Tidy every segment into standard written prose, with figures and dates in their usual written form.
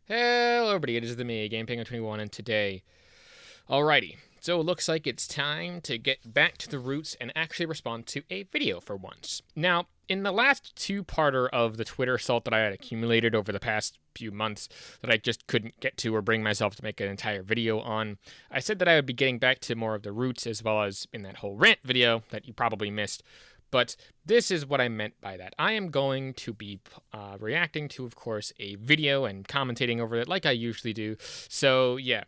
Hello everybody, it is the me, GamePenguin21, and today, alrighty, so it looks like it's time to get back to the roots and actually respond to a video for once. Now, in the last two-parter of the Twitter salt that I had accumulated over the past few months that I just couldn't get to or bring myself to make an entire video on, I said that I would be getting back to more of the roots as well as in that whole rant video that you probably missed. But this is what I meant by that. I am going to be reacting to, of course, a video and commentating over it like I usually do. So, yeah.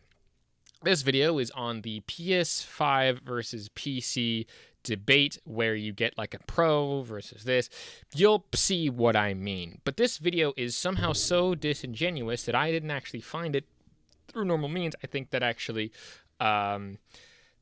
This video is on the PS5 versus PC debate where you get like a Pro versus this. You'll see what I mean. But this video is somehow so disingenuous that I didn't actually find it through normal means. I think that actually...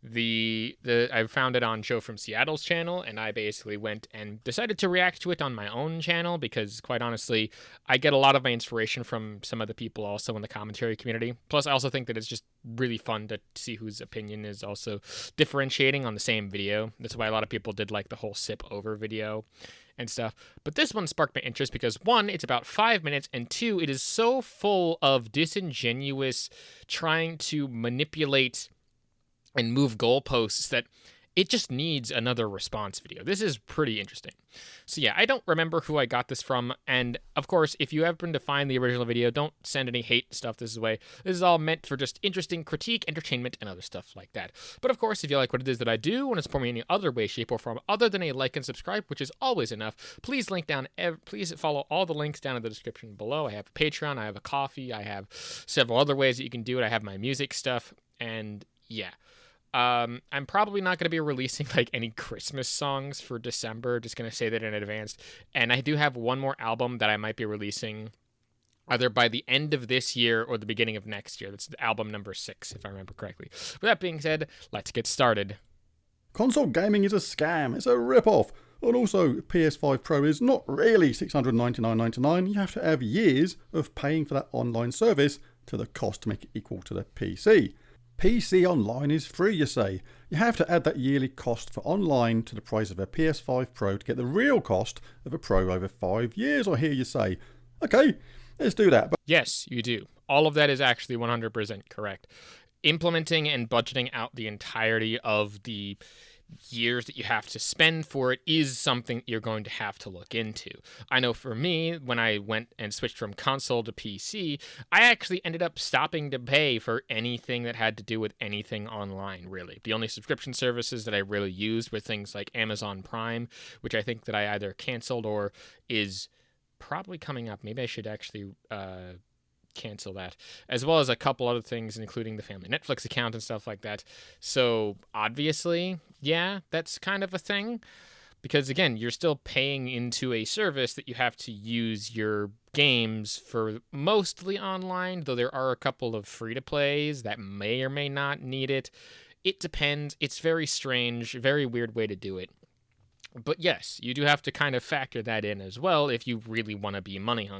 I found it on Joe from Seattle's channel, and I basically went and decided to react to it on my own channel because, quite honestly, I get a lot of my inspiration from some of the people also in the commentary community. Plus, I also think that it's just really fun to see whose opinion is also differentiating on the same video. That's why a lot of people did like the whole sip over video and stuff. But this one sparked my interest because, one, it's about 5 minutes, and two, it is so full of disingenuous trying to manipulate and move goalposts that it just needs another response video. This is pretty interesting. So yeah, I don't remember who I got this from, and of course, if you happen to find the original video, don't send any hate stuff this way. This is all meant for just interesting critique, entertainment, and other stuff like that. But of course, if you like what it is that I do, want to support me in any other way, shape, or form other than a like and subscribe, which is always enough, please please follow all the links down in the description below. I have a Patreon, I have a Coffee, I have several other ways that you can do it. I have my music stuff, and yeah. I'm probably not going to be releasing like any Christmas songs for December, just going to say that in advance. And I do have one more album that I might be releasing either by the end of this year or the beginning of next year. That's album number 6, if I remember correctly. With that being said, let's get started. Console gaming is a scam, it's a rip-off. And also, PS5 Pro is not really $699.99. You have to have years of paying for that online service to the cost to make it equal to the PC. PC Online is free, you say. You have to add that yearly cost for online to the price of a PS5 Pro to get the real cost of a Pro over 5 years, I hear you say. Okay, let's do that. But yes, you do. All of that is actually 100% correct. Implementing and budgeting out the entirety of the years that you have to spend for it is something you're going to have to look into. I know for me, when I went and switched from console to PC, I actually ended up stopping to pay for anything that had to do with anything online, really. The only subscription services that I really used were things like Amazon Prime, which I think that I either canceled or is probably coming up. Maybe I should actually cancel that, as well as a couple other things, including the family Netflix account and stuff like that. So obviously, yeah, that's kind of a thing, because again, you're still paying into a service that you have to use your games for, mostly online, though there are a couple of free-to-plays that may or may not need it. It depends. It's very strange, very weird way to do it. But yes, you do have to kind of factor that in as well if you really want to be money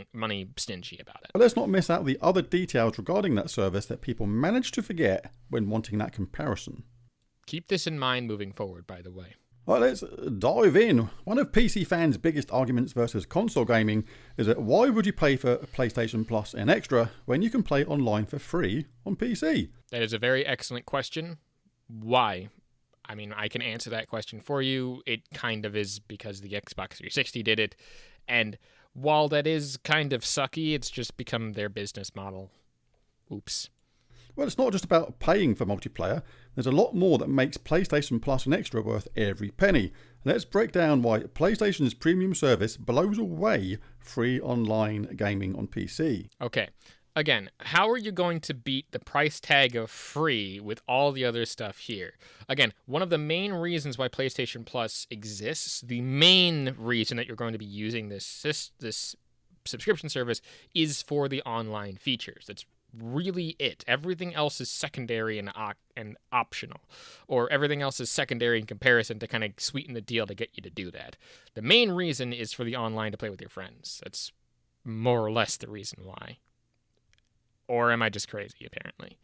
stingy about it. But let's not miss out the other details regarding that service that people manage to forget when wanting that comparison. Keep this in mind moving forward, by the way. Well, let's dive in. One of PC fans' biggest arguments versus console gaming is that why would you pay for PlayStation Plus and Extra when you can play online for free on PC? That is a very excellent question. Why? I mean, I can answer that question for you. It kind of is because the Xbox 360 did it. And while that is kind of sucky, it's just become their business model. Oops. Well, it's not just about paying for multiplayer. There's a lot more that makes PlayStation Plus and Extra worth every penny. Let's break down why PlayStation's premium service blows away free online gaming on PC. Okay. Again, how are you going to beat the price tag of free with all the other stuff here? Again, one of the main reasons why PlayStation Plus exists, the main reason that you're going to be using this subscription service is for the online features. That's really it. Everything else is secondary and optional, or everything else is secondary in comparison to kind of sweeten the deal to get you to do that. The main reason is for the online to play with your friends. That's more or less the reason why. Or am I just crazy, apparently?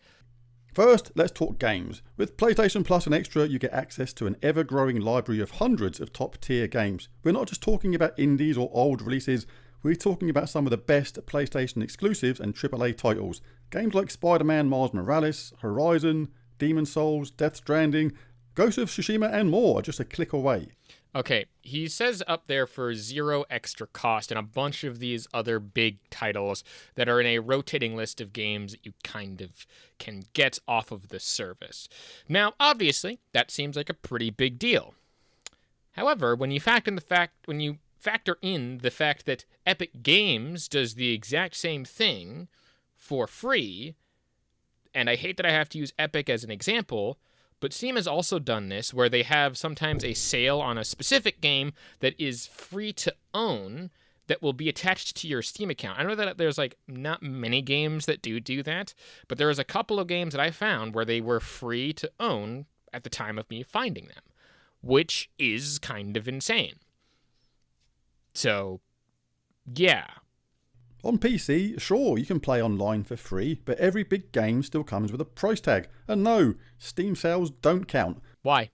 First, let's talk games. With PlayStation Plus and Extra, you get access to an ever-growing library of hundreds of top-tier games. We're not just talking about indies or old releases. We're talking about some of the best PlayStation exclusives and AAA titles. Games like Spider-Man Miles Morales, Horizon, Demon's Souls, Death Stranding, Ghost of Tsushima and more are just a click away. Okay, he says up there for 0 extra cost and a bunch of these other big titles that are in a rotating list of games that you kind of can get off of the service. Now, obviously, that seems like a pretty big deal. However, when you factor in the fact that Epic Games does the exact same thing for free, and I hate that I have to use Epic as an example, but Steam has also done this where they have sometimes a sale on a specific game that is free to own that will be attached to your Steam account. I know that there's like not many games that do that, but there was a couple of games that I found where they were free to own at the time of me finding them, which is kind of insane. So, yeah. On PC, sure, you can play online for free, but every big game still comes with a price tag. And no, Steam sales don't count. Why?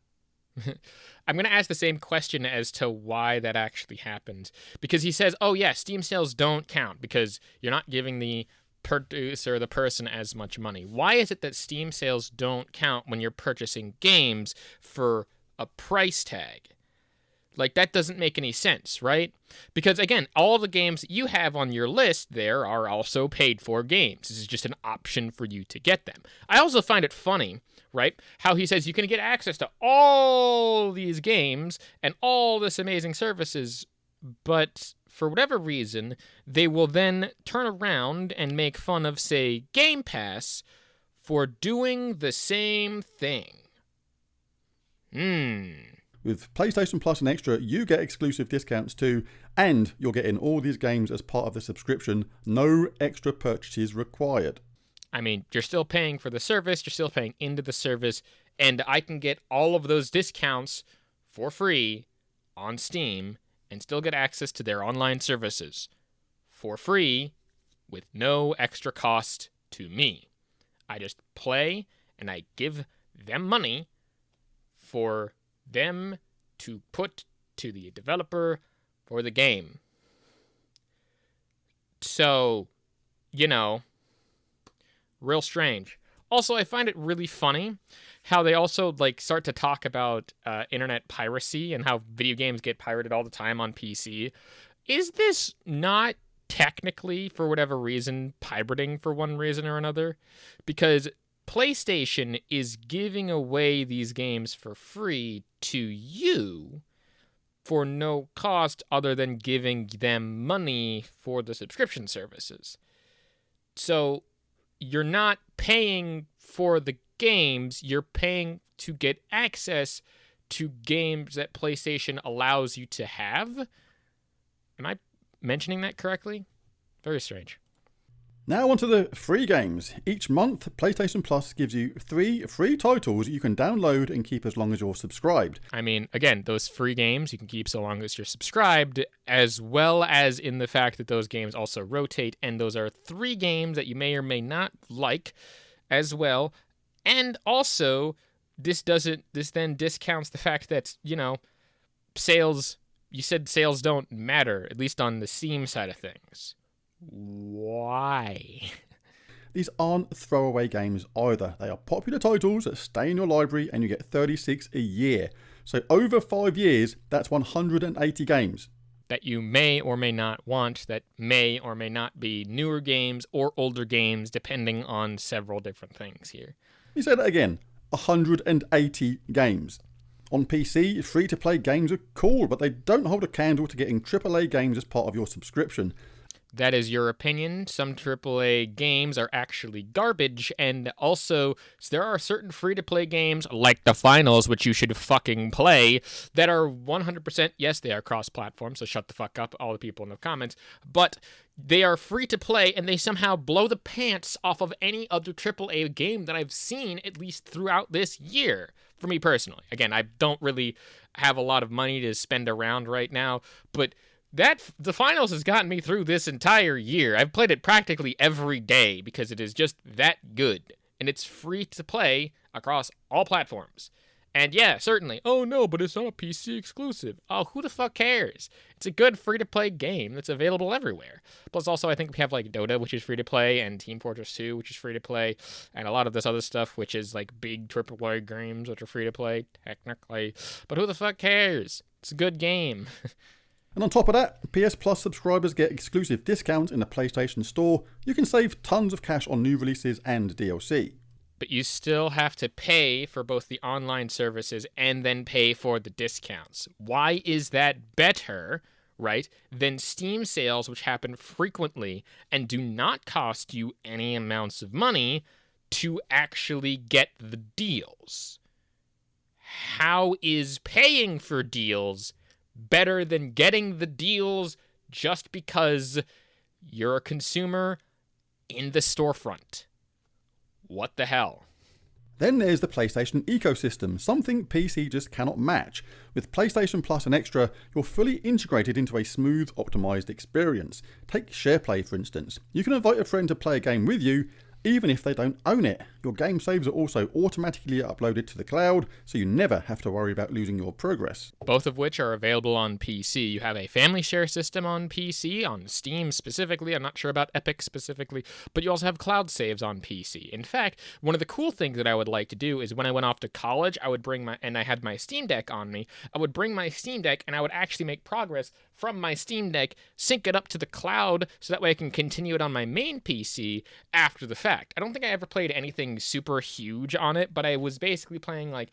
I'm going to ask the same question as to why that actually happened. Because he says, oh yeah, Steam sales don't count because you're not giving the producer, the person, as much money. Why is it that Steam sales don't count when you're purchasing games for a price tag? Like, that doesn't make any sense, right? Because, again, all the games you have on your list there are also paid-for games. This is just an option for you to get them. I also find it funny, right, how he says you can get access to all these games and all this amazing services, but for whatever reason, they will then turn around and make fun of, say, Game Pass for doing the same thing. With PlayStation Plus and Extra, you get exclusive discounts too, and you're getting all these games as part of the subscription. No extra purchases required. I mean, you're still paying for the service, you're still paying into the service, and I can get all of those discounts for free on Steam and still get access to their online services for free with no extra cost to me. I just play and I give them money for them to put to the developer for the game. So, real strange. Also, I find it really funny how they also start to talk about internet piracy and how video games get pirated all the time on PC. Is this not technically, for whatever reason, pirating for one reason or another? Because PlayStation is giving away these games for free to you for no cost other than giving them money for the subscription services. So you're not paying for the games, you're paying to get access to games that PlayStation allows you to have. Am I mentioning that correctly? Very strange. Now onto the free games. Each month, PlayStation Plus gives you 3 free titles you can download and keep as long as you're subscribed. I mean, again, those free games you can keep so long as you're subscribed, as well as in the fact that those games also rotate, and those are 3 games that you may or may not like as well. And also, this then discounts the fact that, sales, you said sales don't matter, at least on the Steam side of things. Why? These aren't throwaway games either. They are popular titles that stay in your library and you get 36 a year. So over 5 years, that's 180 games. That you may or may not want, that may or may not be newer games or older games, depending on several different things here. You say that again, 180 games. On PC, free-to-play games are cool, but they don't hold a candle to getting AAA games as part of your subscription. That is your opinion. Some AAA games are actually garbage, and also there are certain free-to-play games, like the finals, which you should fucking play, that are 100%, yes, they are cross-platform, so shut the fuck up, all the people in the comments, but they are free-to-play, and they somehow blow the pants off of any other AAA game that I've seen, at least throughout this year, for me personally. Again, I don't really have a lot of money to spend around right now, but the finals has gotten me through this entire year. I've played it practically every day because it is just that good. And it's free to play across all platforms. And yeah, certainly. Oh no, but it's not a PC exclusive. Oh, who the fuck cares? It's a good free to play game that's available everywhere. Plus, also, I think we have like Dota, which is free to play, and Team Fortress 2, which is free to play, and a lot of this other stuff, which is like big AAA games, which are free to play, technically. But who the fuck cares? It's a good game. And on top of that, PS Plus subscribers get exclusive discounts in the PlayStation Store. You can save tons of cash on new releases and DLC. But you still have to pay for both the online services and then pay for the discounts. Why is that better, right, than Steam sales, which happen frequently and do not cost you any amounts of money to actually get the deals? How is paying for deals better than getting the deals just because you're a consumer in the storefront? What the hell? Then there's the PlayStation ecosystem, something PC just cannot match. With PlayStation Plus and Extra, you're fully integrated into a smooth, optimized experience. Take SharePlay for instance. You can invite a friend to play a game with you, even if they don't own it. Your game saves are also automatically uploaded to the cloud, so you never have to worry about losing your progress. Both of which are available on PC. You have a family share system on PC, on Steam specifically. I'm not sure about Epic specifically, but you also have cloud saves on PC. In fact, one of the cool things that I would like to do is when I went off to college, I would bring and I had my Steam Deck on me, I would bring my Steam Deck and I would actually make progress from my Steam Deck, sync it up to the cloud, so that way I can continue it on my main PC after the fact. I don't think I ever played anything super huge on it, but I was basically playing like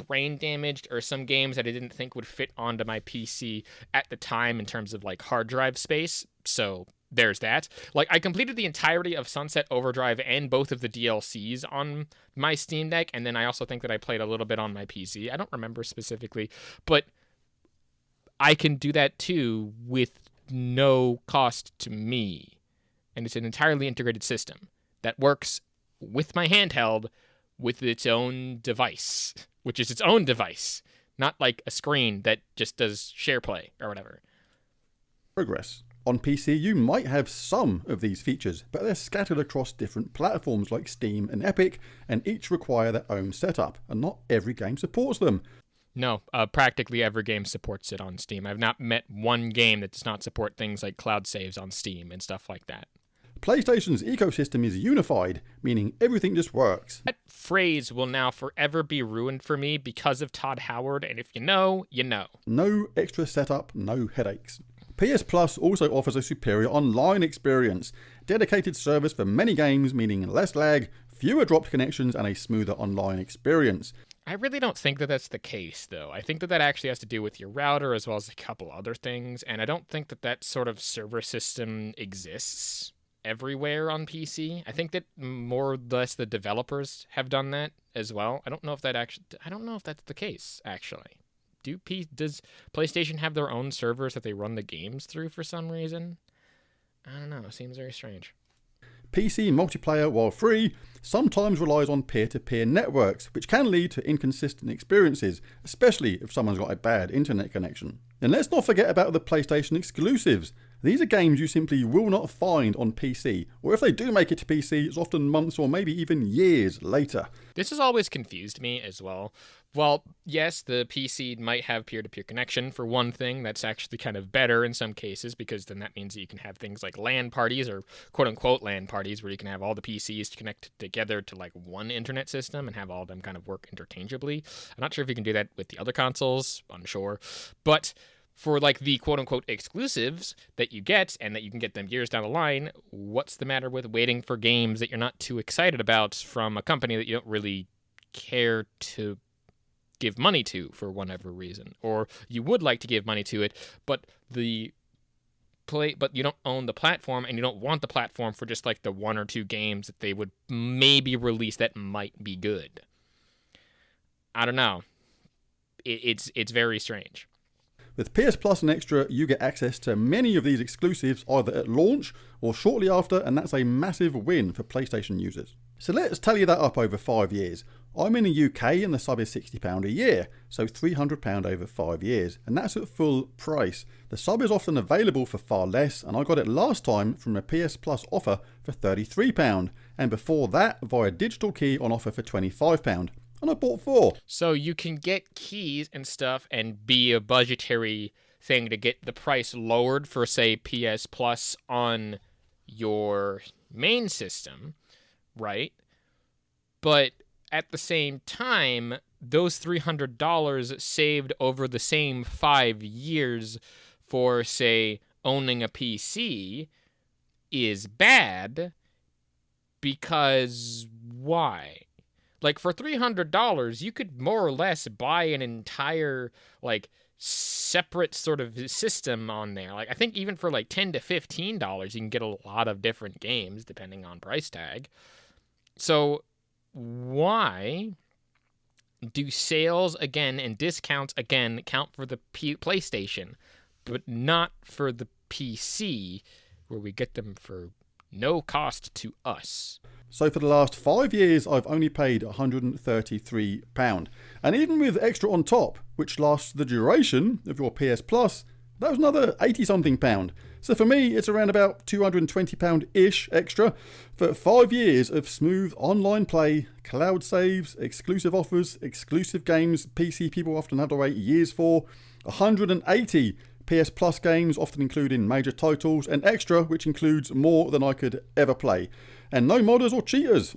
Brain Damaged or some games that I didn't think would fit onto my PC at the time in terms of like hard drive space. So there's that. Like, I completed the entirety of Sunset Overdrive and both of the DLCs on my Steam Deck, and then I also think that I played a little bit on my PC. I don't remember specifically, but I can do that too with no cost to me. And it's an entirely integrated system that works with my handheld with its own device, which is its own device, not like a screen that just does SharePlay or whatever. Progress. On PC, you might have some of these features, but they're scattered across different platforms like Steam and Epic, and each require their own setup, and not every game supports them. No, practically every game supports it on Steam. I've not met one game that does not support things like cloud saves on Steam and stuff like that. PlayStation's ecosystem is unified, meaning everything just works. That phrase will now forever be ruined for me because of Todd Howard, and if you know, you know. No extra setup, no headaches. PS Plus also offers a superior online experience. Dedicated service for many games, meaning less lag, fewer dropped connections, and a smoother online experience. I really don't think that that's the case, though. I think that that actually has to do with your router as well as a couple other things, and I don't think that that sort of server system exists everywhere on PC. I think that more or less the developers have done that as well. I don't know if that's the case, actually. Does PlayStation have their own servers that they run the games through for some reason? I don't know. It seems very strange. PC multiplayer, while free, sometimes relies on peer-to-peer networks, which can lead to inconsistent experiences, especially if someone's got a bad internet connection. And let's not forget about the PlayStation exclusives. These are games you simply will not find on PC, or if they do make it to PC, it's often months or maybe even years later. This has always confused me as well. Well, yes, the PC might have peer-to-peer connection for one thing. That's actually kind of better in some cases, because then that means that you can have things like LAN parties, or quote-unquote LAN parties, where you can have all the PCs connect together to like one internet system and have all of them kind of work interchangeably. I'm not sure if you can do that with the other consoles, unsure. But for like the quote-unquote exclusives that you get, and that you can get them years down the line, what's the matter with waiting for games that you're not too excited about from a company that you don't really care to give money to for whatever reason, or you would like to give money to it, but you don't own the platform, and you don't want the platform for just like the one or two games that they would maybe release that might be good. I don't know. It's very strange. With PS Plus and Extra, you get access to many of these exclusives either at launch or shortly after, and that's a massive win for PlayStation users. So let's tally that up over 5 years. I'm in the UK and the sub is £60 a year, so £300 over 5 years, and that's at full price. The sub is often available for far less, and I got it last time from a PS Plus offer for £33, and before that via digital key on offer for £25. and I bought 4. So you can get keys and stuff and be a budgetary thing to get the price lowered for, say, PS Plus on your main system, right? But at the same time, those $300 saved over the same 5 years for, say, owning a PC is bad, because why? Like, for $300, you could more or less buy an entire, like, separate sort of system on there. Like, I think even for like $10 to $15, you can get a lot of different games depending on price tag. So why do sales again and discounts again count for the PlayStation, but not for the PC, where we get them for no cost to us? So for the last 5 years, I've only paid £133. And even with extra on top, which lasts the duration of your PS Plus, that was another 80 something pound. So for me, it's around about £220-ish extra for 5 years of smooth online play, cloud saves, exclusive offers, exclusive games PC people often have to wait years for, 180 PS Plus games, often including major titles, and extra, which includes more than I could ever play. And no modders or cheaters.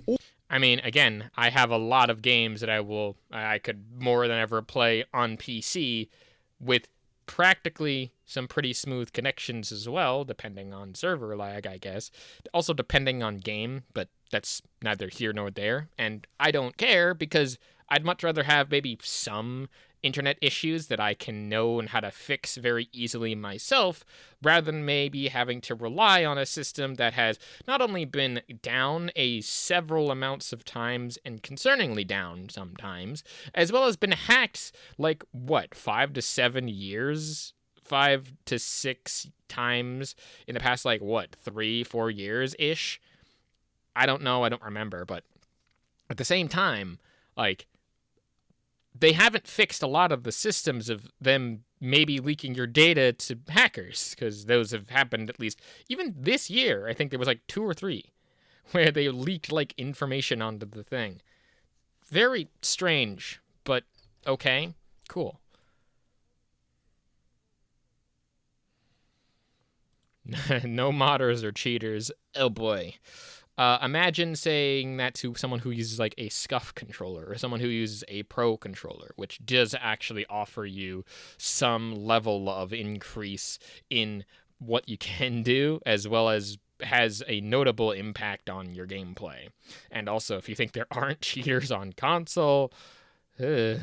I mean, again, I have a lot of games that I could more than ever play on PC with practically some pretty smooth connections as well, depending on server lag, I guess. Also depending on game, but that's neither here nor there. And I don't care, because I'd much rather have maybe some internet issues that I can know and how to fix very easily myself, rather than maybe having to rely on a system that has not only been down a several amounts of times, and concerningly down sometimes, as well as been hacked like, what, 5 to 7 years? 5 to 6 times in the past, like, what, 3-4 years-ish? I don't know, I don't remember, but at the same time, like, they haven't fixed a lot of the systems of them maybe leaking your data to hackers, because those have happened at least even this year. I think there was like 2 or 3 where they leaked like information onto the thing. Very strange, but okay, cool. No modders or cheaters. Oh boy. Imagine saying that to someone who uses like a SCUF controller, or someone who uses a Pro controller, which does actually offer you some level of increase in what you can do, as well as has a notable impact on your gameplay. And also, if you think there aren't cheaters on console, all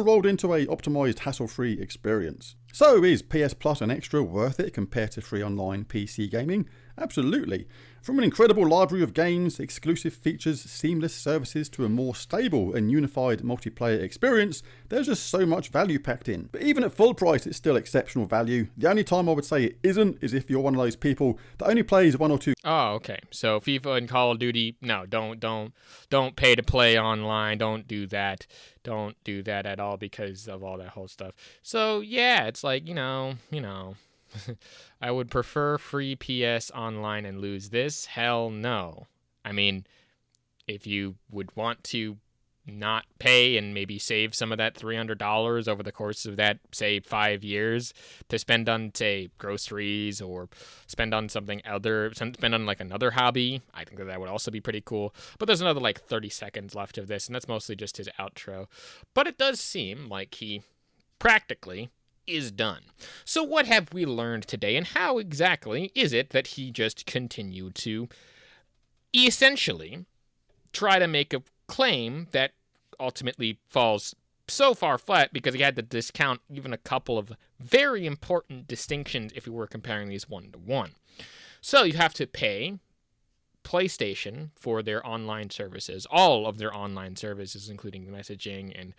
rolled into a optimized, hassle-free experience. So is PS Plus and Extra worth it compared to free online PC gaming? Absolutely. From an incredible library of games, exclusive features, seamless services, to a more stable and unified multiplayer experience, there's just so much value packed in. But even at full price, it's still exceptional value. The only time I would say it isn't is if you're one of those people that only plays 1 or 2. Oh, okay. So FIFA and Call of Duty, no, don't pay to play online. Don't do that. Don't do that at all, because of all that whole stuff. So yeah, it's like, you know. I would prefer free PS online and lose this? Hell no. I mean, if you would want to not pay and maybe save some of that $300 over the course of that, say, 5 years to spend on, say, groceries, or spend on something other, spend on like another hobby, I think that would also be pretty cool. But there's another like 30 seconds left of this, and that's mostly just his outro. But it does seem like he practically is done. So what have we learned today, and how exactly is it that he just continued to essentially try to make a claim that ultimately falls so far flat, because he had to discount even a couple of very important distinctions if we were comparing these 1-to-1. So you have to pay PlayStation for their online services, all of their online services, including the messaging and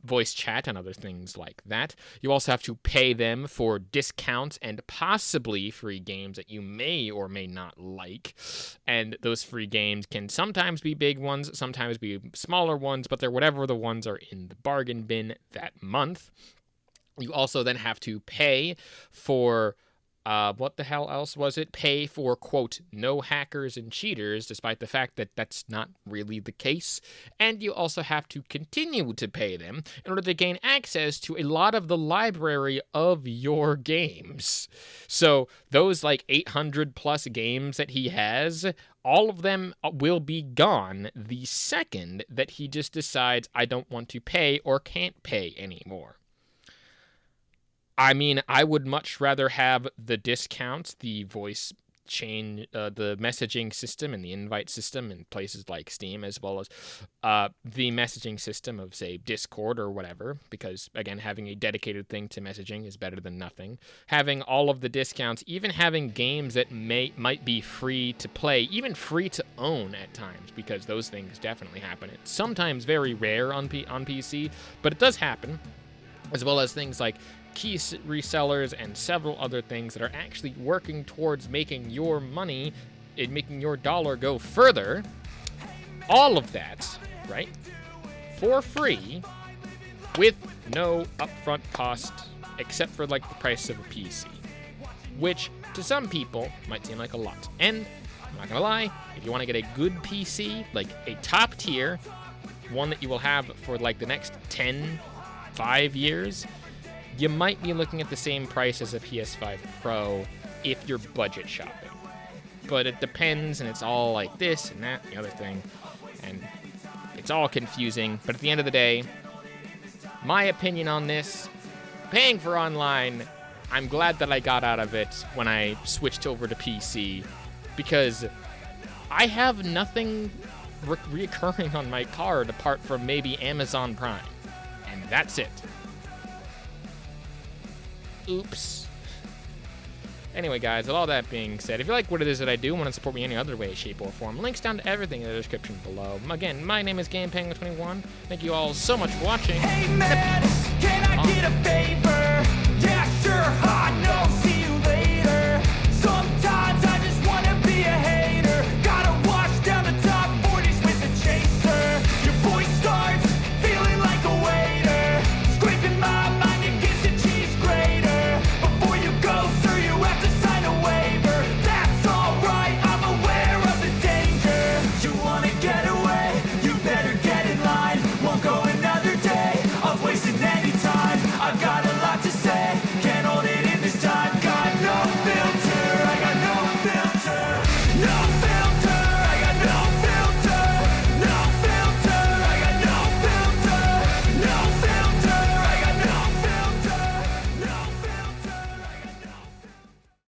voice chat and other things like that. You also have to pay them for discounts and possibly free games that you may or may not like. And those free games can sometimes be big ones, sometimes be smaller ones, but they're whatever the ones are in the bargain bin that month. You also then have to pay for What the hell else was it? Pay for, quote, no hackers and cheaters, despite the fact that that's not really the case. And you also have to continue to pay them in order to gain access to a lot of the library of your games. So those like 800 plus games that he has, all of them will be gone the second that he just decides, I don't want to pay or can't pay anymore. I mean, I would much rather have the discounts, the voice chain, the messaging system and the invite system in places like Steam, as well as the messaging system of, say, Discord or whatever, because, again, having a dedicated thing to messaging is better than nothing. Having all of the discounts, even having games that might be free to play, even free to own at times, because those things definitely happen. It's sometimes very rare on PC, but it does happen, as well as things like key resellers and several other things that are actually working towards making your money and making your dollar go further. All of that, right, for free, with no upfront cost except for like the price of a PC, which to some people might seem like a lot. And I'm not gonna lie, if you want to get a good PC, like a top tier one that you will have for like the next 5 years, you might be looking at the same price as a PS5 Pro if you're budget shopping. But it depends, and it's all like this and that and the other thing, and it's all confusing. But at the end of the day, my opinion on this, paying for online, I'm glad that I got out of it when I switched over to PC, because I have nothing recurring on my card apart from maybe Amazon Prime, and that's it. Oops. Anyway, guys, with all that being said, if you like what it is that I do and want to support me any other way, shape, or form, links down to everything in the description below. Again, my name is GamePenguin21. Thank you all so much for watching. Hey man, can I get a favor?